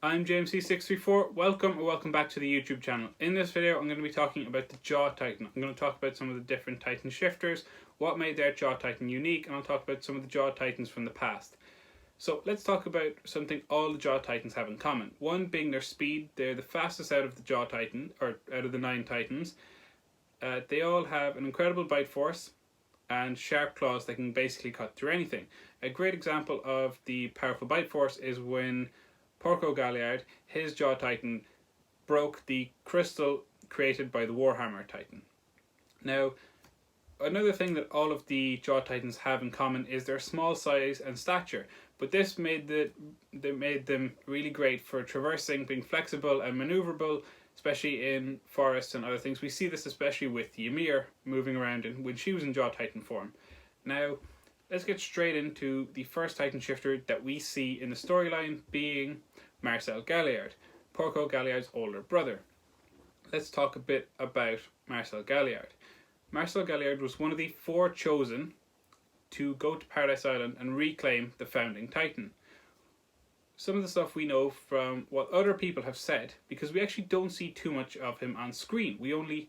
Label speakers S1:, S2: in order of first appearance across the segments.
S1: I'm JMC634. Welcome or welcome back to the YouTube channel. In this video, I'm going to be talking about the Jaw Titan. I'm going to talk about some of the different Titan shifters, what made their Jaw Titan unique, and I'll talk about some of the Jaw Titans from the past. So let's talk about something all the Jaw Titans have in common. One being their speed. They're the fastest out of the Jaw Titan, or out of the 9 Titans. They all have an incredible bite force and sharp claws that can basically cut through anything. A great example of the powerful bite force is when Porco Galliard, his Jaw Titan, broke the crystal created by the Warhammer Titan. Now, another thing that all of the Jaw Titans have in common is their small size and stature, but this made them really great for traversing, being flexible and maneuverable, especially in forests and other things. We see this especially with Ymir moving around when she was in Jaw Titan form. Now, let's get straight into the first Titan shifter that we see in the storyline, being Marcel Galliard, Porco Galliard's older brother. Let's talk a bit about Marcel Galliard. Marcel Galliard was one of the 4 chosen to go to Paradise Island and reclaim the founding Titan. Some of the stuff we know from what other people have said, because we actually don't see too much of him on screen. We only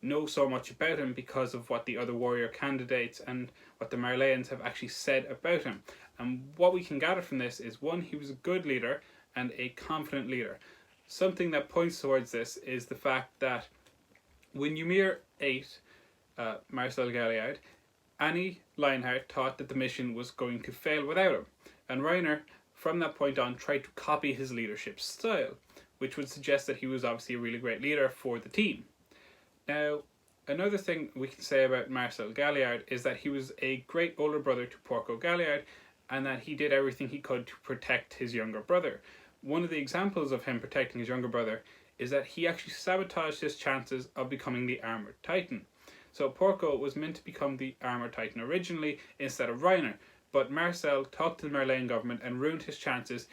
S1: know so much about him because of what the other warrior candidates and what the Marleyans have actually said about him. And what we can gather from this is, one, he was a good leader and a confident leader. Something that points towards this is the fact that when Ymir ate Marcel Galliard, Annie Lionheart thought that the mission was going to fail without him, and Reiner from that point on tried to copy his leadership style, which would suggest that he was obviously a really great leader for the team. Now, another thing we can say about Marcel Galliard is that he was a great older brother to Porco Galliard, and that he did everything he could to protect his younger brother. One of the examples of him protecting his younger brother is that he actually sabotaged his chances of becoming the Armored Titan. So Porco was meant to become the Armored Titan originally instead of Reiner, but Marcel talked to the Marleyan government and ruined his chances,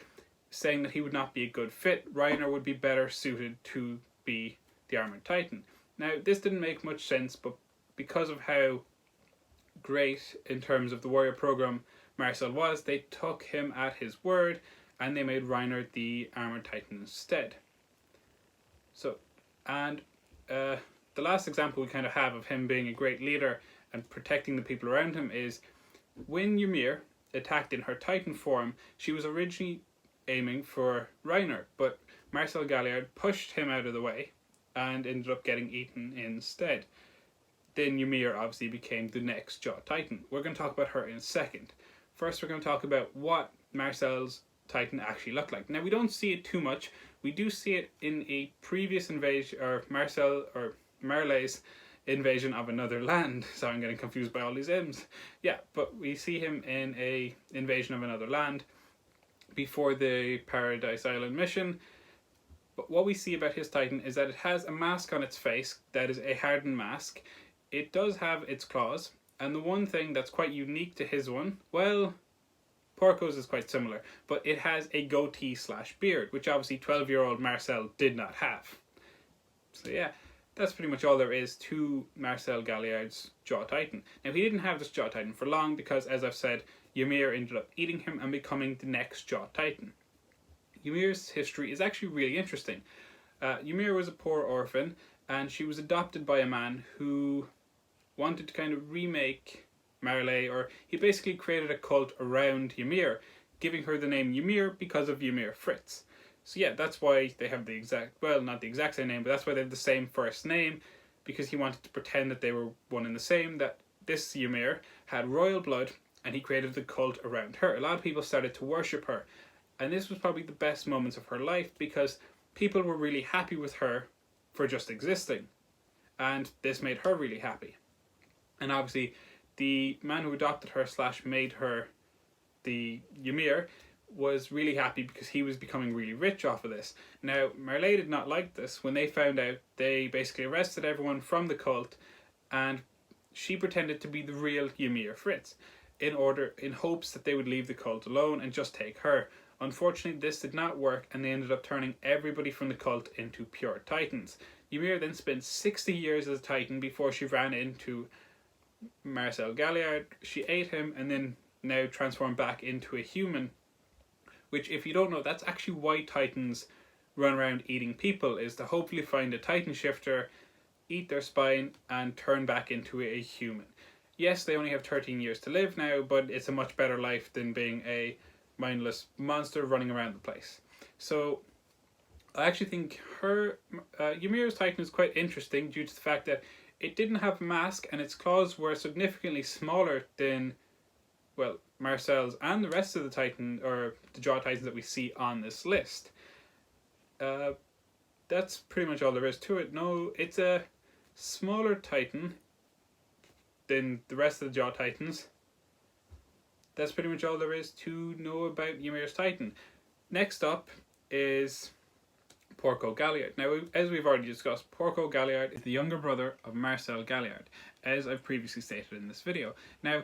S1: saying that he would not be a good fit. Reiner would be better suited to be the Armored Titan. Now, this didn't make much sense, but because of how great in terms of the warrior program Marcel was, they took him at his word and they made Reiner the Armored Titan instead. So, and the last example we kind of have of him being a great leader and protecting the people around him is when Ymir attacked in her Titan form. She was originally aiming for Reiner, but Marcel Galliard pushed him out of the way and ended up getting eaten instead. Then Ymir obviously became the next Jaw Titan. We're going to talk about her in a second. First, we're going to talk about what Marcel's Titan actually looked like. Now, we don't see it too much. We do see it in a previous invasion, or Marley's invasion of another land. So I'm getting confused by all these M's. Yeah, but we see him in a invasion of another land before the Paradise Island mission. But what we see about his Titan is that it has a mask on its face that is a hardened mask. It does have its claws, and the one thing that's quite unique to his one, well, Porco's is quite similar, but it has a goatee / beard, which obviously 12-year-old Marcel did not have. So yeah, that's pretty much all there is to Marcel Galliard's Jaw Titan. Now, he didn't have this Jaw Titan for long because, as I've said, Ymir ended up eating him and becoming the next Jaw Titan. Ymir's history is actually really interesting. Ymir was a poor orphan, and she was adopted by a man who wanted to kind of remake Marley, or he basically created a cult around Ymir, giving her the name Ymir because of Ymir Fritz. So yeah, that's why they have the exact, well, not the exact same name, but that's why they have the same first name, because he wanted to pretend that they were one and the same, that this Ymir had royal blood, and he created the cult around her. A lot of people started to worship her, and this was probably the best moments of her life because people were really happy with her for just existing, and this made her really happy. And obviously, the man who adopted her / made her the Ymir was really happy because he was becoming really rich off of this. Now, Marley did not like this. When they found out, they basically arrested everyone from the cult, and she pretended to be the real Ymir Fritz in hopes that they would leave the cult alone and just take her. Unfortunately, this did not work, and they ended up turning everybody from the cult into pure Titans. Ymir then spent 60 years as a Titan before she ran into Marcel Galliard. She ate him and then now transformed back into a human, which, if you don't know, that's actually why Titans run around eating people, is to hopefully find a Titan shifter, eat their spine, and turn back into a human. Yes, they only have 13 years to live now, but it's a much better life than being a mindless monster running around the place. So I actually think Ymira's Titan is quite interesting due to the fact that it didn't have a mask and its claws were significantly smaller than, well, Marcel's and the rest of the Titan, or the Jaw Titans that we see on this list. That's pretty much all there is to it. No, it's a smaller Titan than the rest of the Jaw Titans. That's pretty much all there is to know about Ymira's Titan. Next up is Porco Galliard. Now, as we've already discussed, Porco Galliard is the younger brother of Marcel Galliard, as I've previously stated in this video. Now,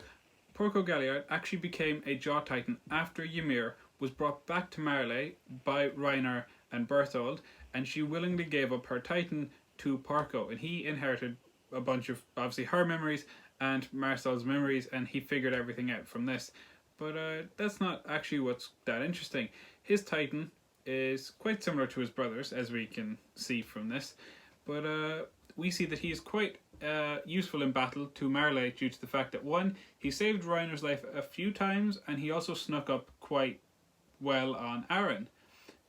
S1: Porco Galliard actually became a Jaw Titan after Ymir was brought back to Marley by Reiner and Berthold, and she willingly gave up her Titan to Porco, and he inherited a bunch of, obviously, her memories and Marcel's memories, and he figured everything out from this. But that's not actually what's that interesting. His Titan is quite similar to his brother's, as we can see from this, but we see that he is quite useful in battle to Marley due to the fact that, one, he saved Reiner's life a few times, and he also snuck up quite well on Aaron.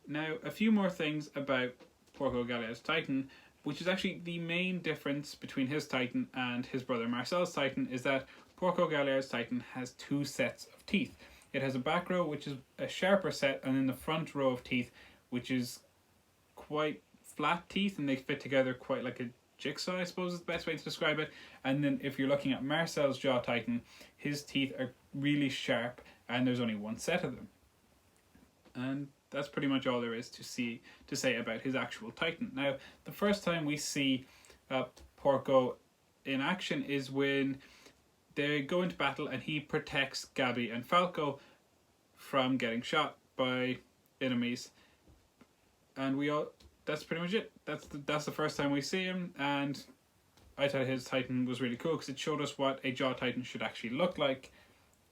S1: Now, a few more things about Porco Galliard's Titan, which is actually the main difference between his Titan and his brother Marcel's Titan, is that Porco Galliard's Titan has two sets of teeth. It has a back row, which is a sharper set, and then the front row of teeth, which is quite flat teeth, and they fit together quite like a jigsaw, I suppose is the best way to describe it. And then if you're looking at Marcel's Jaw Titan, his teeth are really sharp, and there's only one set of them. And that's pretty much all there is to say about his actual Titan. Now, the first time we see Porco in action is when they go into battle and he protects Gabby and Falco from getting shot by enemies. And that's pretty much it. That's the first time we see him, and I thought his Titan was really cool because it showed us what a Jaw Titan should actually look like,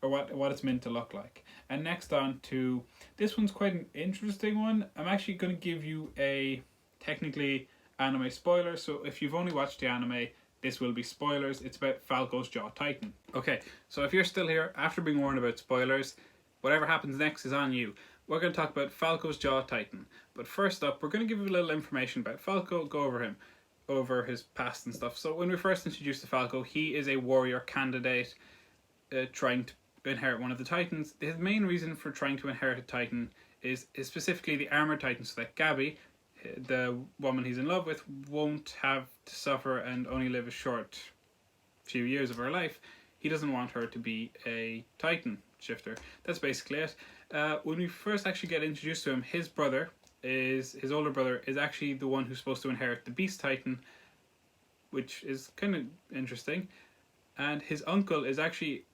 S1: or what it's meant to look like. And next on to, this one's quite an interesting one. I'm actually going to give you a technically anime spoiler, so if you've only watched the anime, this will be spoilers. It's about Falco's Jaw Titan. Okay, so if you're still here after being warned about spoilers, whatever happens next is on you. We're going to talk about Falco's Jaw Titan. But first up, we're going to give you a little information about Falco, go over him, over his past and stuff. So when we first introduced to Falco, he is a warrior candidate trying to inherit one of the Titans. His main reason for trying to inherit a Titan is specifically the armored Titan, so that Gabby, the woman he's in love with, won't have to suffer and only live a short few years of her life. He doesn't want her to be a Titan shifter. That's basically it. When we first actually get introduced to him, his older brother is actually the one who's supposed to inherit the Beast Titan, which is kind of interesting. And his uncle is actually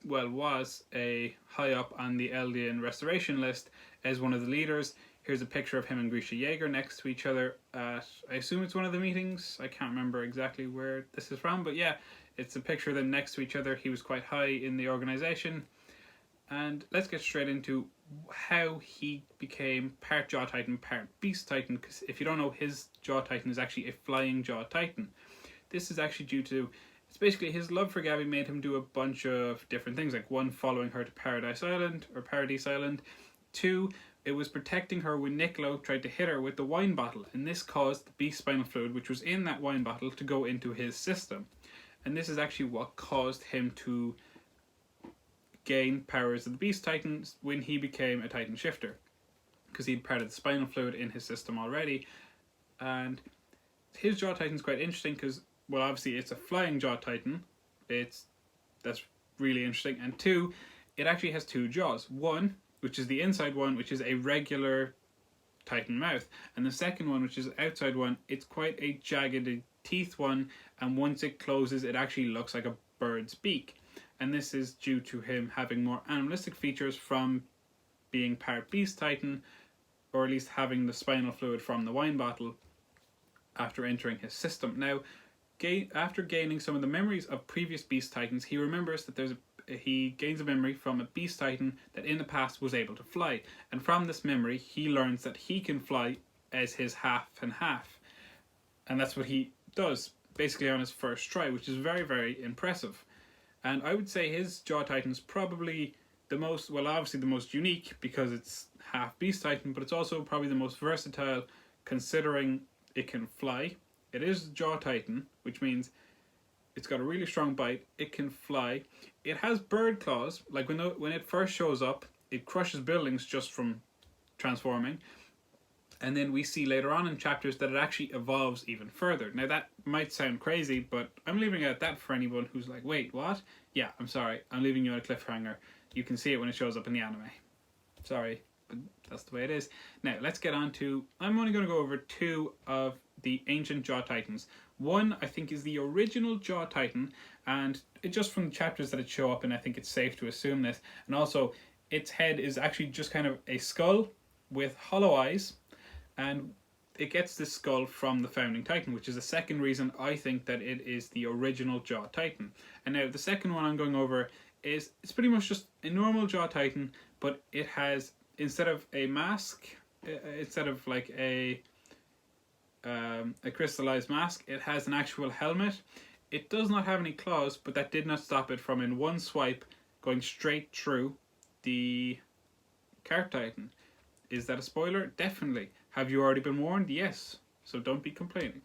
S1: was a high up on the Eldian restoration list as one of the leaders. Here's a picture of him and Grisha Jaeger next to each other at, I assume it's one of the meetings. I can't remember exactly where this is from, but yeah, it's a picture of them next to each other. He was quite high in the organization. And let's get straight into how he became part Jaw Titan, part Beast Titan, because if you don't know, his Jaw Titan is actually a flying Jaw Titan. This is actually due to, it's basically his love for Gabby made him do a bunch of different things, like one, following her to Paradise Island, or Paradise Island. Two, it was protecting her when Niccolo tried to hit her with the wine bottle, and this caused the beast spinal fluid, which was in that wine bottle, to go into his system. And this is actually what caused him to gain powers of the Beast Titans when he became a Titan shifter, because he'd part of the spinal fluid in his system already. And his Jaw Titan's quite interesting because, well, obviously it's a flying Jaw Titan. That's really interesting. And two, it actually has two jaws. One, which is the inside one, which is a regular Titan mouth, and the second one, which is the outside one, it's quite a jagged teeth one, and once it closes, it actually looks like a bird's beak. And this is due to him having more animalistic features from being part Beast Titan, or at least having the spinal fluid from the wine bottle after entering his system. Now, after gaining some of the memories of previous Beast Titans, he remembers that there's he gains a memory from a Beast Titan that in the past was able to fly, and from this memory he learns that he can fly as his half and half, and that's what he does basically on his first try, which is very, very impressive. And I would say his Jaw Titan is probably the most, well, obviously the most unique because it's half Beast Titan, but it's also probably the most versatile considering it can fly. It is Jaw Titan, which means it's got a really strong bite. It can fly. It has bird claws. Like when it first shows up, it crushes buildings just from transforming. And then we see later on in chapters that it actually evolves even further. Now that might sound crazy, but I'm leaving it at that for anyone who's like, wait, what? Yeah, I'm sorry. I'm leaving you on a cliffhanger. You can see it when it shows up in the anime. Sorry, but that's the way it is. Now, let's get on to... I'm only going to go over 2 of the ancient Jaw Titans. One, I think, is the original Jaw Titan, and it just from the chapters that it show up in, I think it's safe to assume this. And also, its head is actually just kind of a skull with hollow eyes, and it gets this skull from the Founding Titan, which is the second reason I think that it is the original Jaw Titan. And now the second one I'm going over is, it's pretty much just a normal Jaw Titan, but it has, instead of a mask, instead of like a crystallized mask, it has an actual helmet. It does not have any claws, but that did not stop it from in one swipe going straight through the Cart Titan. Is that a spoiler? Definitely. Have you already been warned? Yes. So don't be complaining.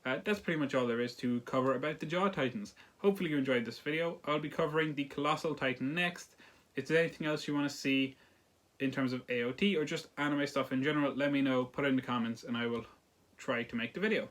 S1: That's pretty much all there is to cover about the Jaw Titans. Hopefully you enjoyed this video. I'll be covering the Colossal Titan next. If there's anything else you want to see in terms of AOT or just anime stuff in general, let me know, put it in the comments, and I will try to make the video.